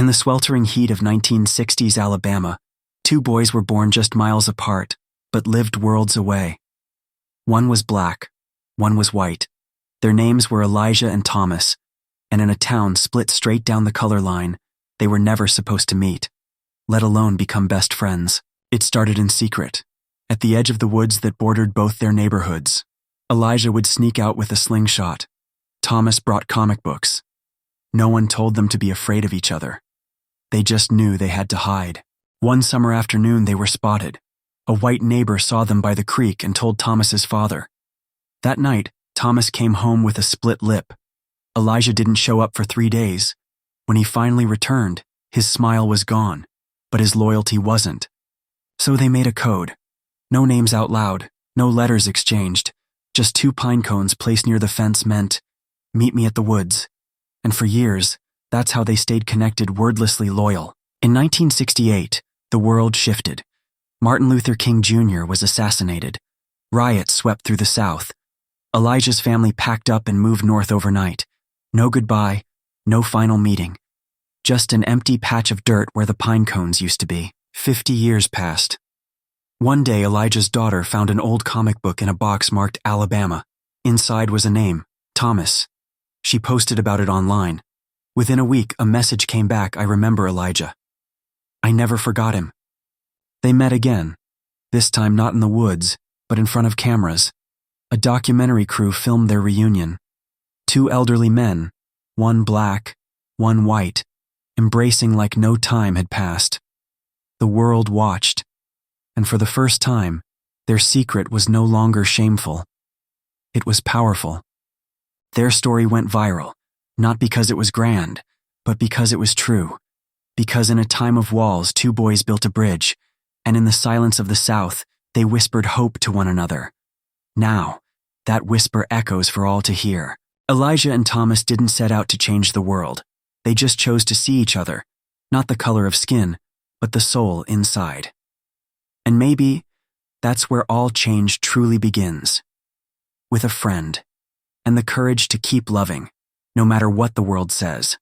In the sweltering heat of 1960s Alabama, two boys were born just miles apart, but lived worlds away. One was black, one was white. Their names were Elijah and Thomas, and in a town split straight down the color line, they were never supposed to meet, let alone become best friends. It started in secret, at the edge of the woods that bordered both their neighborhoods. Elijah would sneak out with a slingshot. Thomas brought comic books. No one told them to be afraid of each other. They just knew they had to hide. One summer afternoon they were spotted. A white neighbor saw them by the creek and told Thomas's father. That night, Thomas came home with a split lip. Elijah didn't show up for 3 days. When he finally returned, his smile was gone, but his loyalty wasn't. So they made a code. No names out loud, no letters exchanged. Just 2 pine cones placed near the fence meant, "Meet me at the woods." And for years, that's how they stayed connected, wordlessly loyal. In 1968, the world shifted. Martin Luther King Jr. was assassinated. Riots swept through the South. Elijah's family packed up and moved north overnight. No goodbye, no final meeting. Just an empty patch of dirt where the pine cones used to be. 50 years passed. One day, Elijah's daughter found an old comic book in a box marked Alabama. Inside was a name, Thomas. She posted about it online. Within a week, a message came back, "I remember Elijah. I never forgot him." They met again, this time not in the woods, but in front of cameras. A documentary crew filmed their reunion. 2 elderly men, one black, one white, embracing like no time had passed. The world watched, and for the first time, their secret was no longer shameful. It was powerful. Their story went viral, not because it was grand, but because it was true. Because in a time of walls, 2 boys built a bridge, and in the silence of the South, they whispered hope to one another. Now, that whisper echoes for all to hear. Elijah and Thomas didn't set out to change the world. They just chose to see each other, not the color of skin, but the soul inside. And maybe that's where all change truly begins. With a friend, and the courage to keep loving, no matter what the world says.